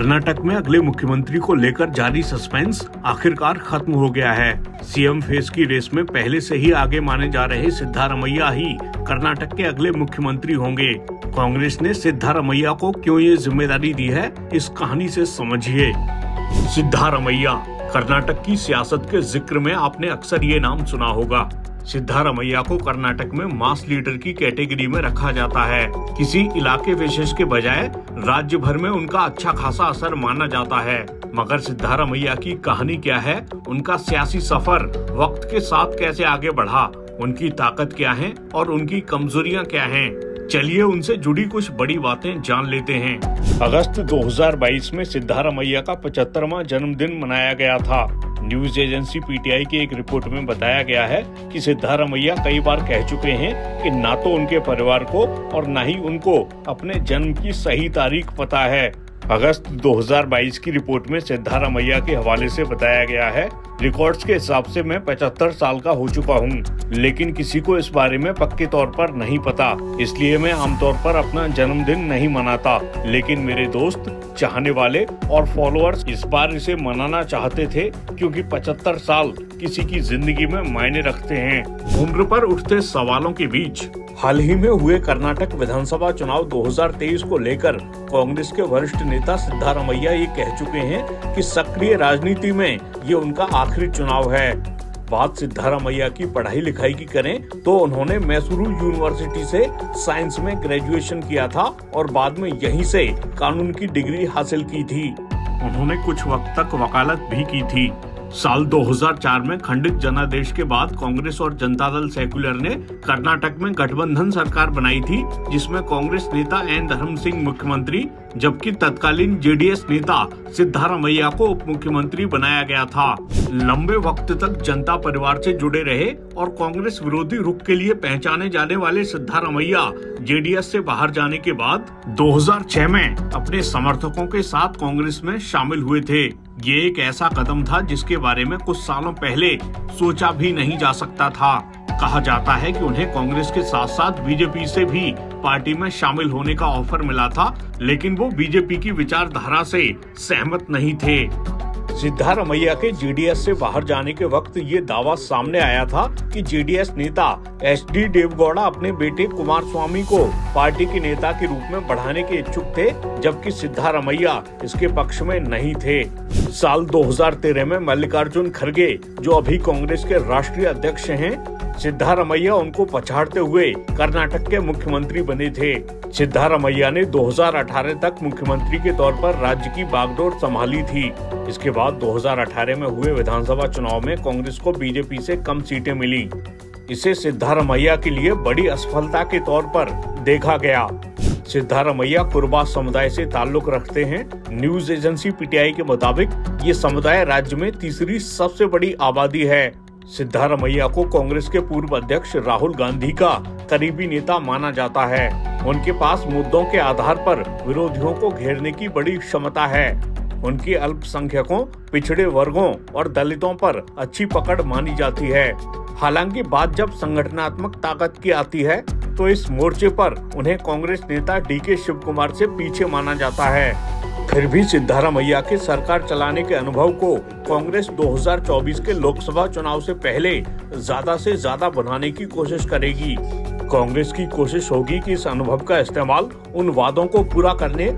कर्नाटक में अगले मुख्यमंत्री को लेकर जारी सस्पेंस आखिरकार खत्म हो गया है। सीएम फेस की रेस में पहले से ही आगे माने जा रहे सिद्धारमैया ही कर्नाटक के अगले मुख्यमंत्री होंगे। कांग्रेस ने सिद्धारमैया को क्यों ये जिम्मेदारी दी है, इस कहानी से समझिए। सिद्धारमैया, कर्नाटक की सियासत के जिक्र में आपने अक्सर ये नाम सुना होगा। सिद्धारमैया को कर्नाटक में मास लीडर की कैटेगरी में रखा जाता है। किसी इलाके विशेष के बजाय राज्य भर में उनका अच्छा खासा असर माना जाता है। मगर सिद्धारमैया की कहानी क्या है, उनका सियासी सफर वक्त के साथ कैसे आगे बढ़ा, उनकी ताकत क्या है और उनकी कमजोरियां क्या हैं? चलिए उनसे जुड़ी कुछ बड़ी बातें जान लेते हैं। अगस्त 2022 में सिद्धारमैया का 75वां जन्मदिन मनाया गया था। न्यूज एजेंसी पीटीआई की एक रिपोर्ट में बताया गया है कि सिद्धारमैया कई बार कह चुके हैं कि ना तो उनके परिवार को और न ही उनको अपने जन्म की सही तारीख पता है। अगस्त 2022 की रिपोर्ट में सिद्धारमैया के हवाले से बताया गया है, रिकॉर्ड्स के हिसाब से मैं 75 साल का हो चुका हूँ, लेकिन किसी को इस बारे में पक्के तौर पर नहीं पता, इसलिए मैं आमतौर पर अपना जन्मदिन नहीं मनाता। लेकिन मेरे दोस्त, चाहने वाले और फॉलोअर्स इस बार इसे मनाना चाहते थे, क्योंकि 75 साल किसी की जिंदगी में मायने रखते हैं। उम्र पर उठते सवालों के बीच हाल ही में हुए कर्नाटक विधानसभा चुनाव 2023 को लेकर कांग्रेस के वरिष्ठ नेता सिद्धारमैया ये कह चुके हैं कि सक्रिय राजनीति में ये उनका आखिरी चुनाव है। बात सिद्धारमैया की पढ़ाई लिखाई की करें तो उन्होंने मैसूरू यूनिवर्सिटी से साइंस में ग्रेजुएशन किया था और बाद में यहीं से कानून की डिग्री हासिल की थी। उन्होंने कुछ वक्त तक वकालत भी की थी। साल 2004 में खंडित जनादेश के बाद कांग्रेस और जनता दल सेक्युलर ने कर्नाटक में गठबंधन सरकार बनाई थी, जिसमें कांग्रेस नेता एन धर्म सिंह मुख्यमंत्री जबकि तत्कालीन जेडीएस नेता सिद्धारमैया को उप मुख्यमंत्री बनाया गया था। लंबे वक्त तक जनता परिवार से जुड़े रहे और कांग्रेस विरोधी रुख के लिए पहचाने जाने वाले सिद्धारमैया जेडीएस से बाहर जाने के बाद 2006 में अपने समर्थकों के साथ कांग्रेस में शामिल हुए थे। ये एक ऐसा कदम था जिसके बारे में कुछ सालों पहले सोचा भी नहीं जा सकता था। कहा जाता है कि उन्हें कांग्रेस के साथ साथ बीजेपी से भी पार्टी में शामिल होने का ऑफर मिला था, लेकिन वो बीजेपी की विचारधारा से सहमत नहीं थे। सिद्धारमैया के जेडीएस से बाहर जाने के वक्त ये दावा सामने आया था कि जेडीएस नेता एचडी देवेगौड़ा अपने बेटे कुमारस्वामी को पार्टी के नेता के रूप में बढ़ाने के इच्छुक थे, जबकि सिद्धारमैया इसके पक्ष में नहीं थे। साल 2013 में मल्लिकार्जुन खड़गे, जो अभी कांग्रेस के राष्ट्रीय अध्यक्ष हैं, सिद्धारमैया उनको पछाड़ते हुए कर्नाटक के मुख्यमंत्री बने थे। सिद्धारमैया ने 2018 तक मुख्यमंत्री के तौर पर राज्य की बागडोर संभाली थी। इसके बाद 2018 में हुए विधानसभा चुनाव में कांग्रेस को बीजेपी से कम सीटें मिली। इसे सिद्धारमैया के लिए बड़ी असफलता के तौर पर देखा गया। सिद्धारमैया कुरबा समुदाय से ताल्लुक रखते हैं। न्यूज एजेंसी पीटीआई के मुताबिक ये समुदाय राज्य में तीसरी सबसे बड़ी आबादी है। सिद्धारमैया को कांग्रेस के पूर्व अध्यक्ष राहुल गांधी का करीबी नेता माना जाता है। उनके पास मुद्दों के आधार पर विरोधियों को घेरने की बड़ी क्षमता है। उनकी अल्पसंख्यकों, पिछड़े वर्गों और दलितों पर अच्छी पकड़ मानी जाती है। हालांकि बात जब संगठनात्मक ताकत की आती है तो इस मोर्चे पर उन्हें कांग्रेस नेता डीके शिवकुमार से पीछे माना जाता है। फिर भी सिद्धारमैया के सरकार चलाने के अनुभव को कांग्रेस 2024 के लोकसभा चुनाव से पहले ज्यादा से ज्यादा बनाने की कोशिश करेगी। कांग्रेस की कोशिश होगी कि इस अनुभव का इस्तेमाल उन वादों को पूरा करने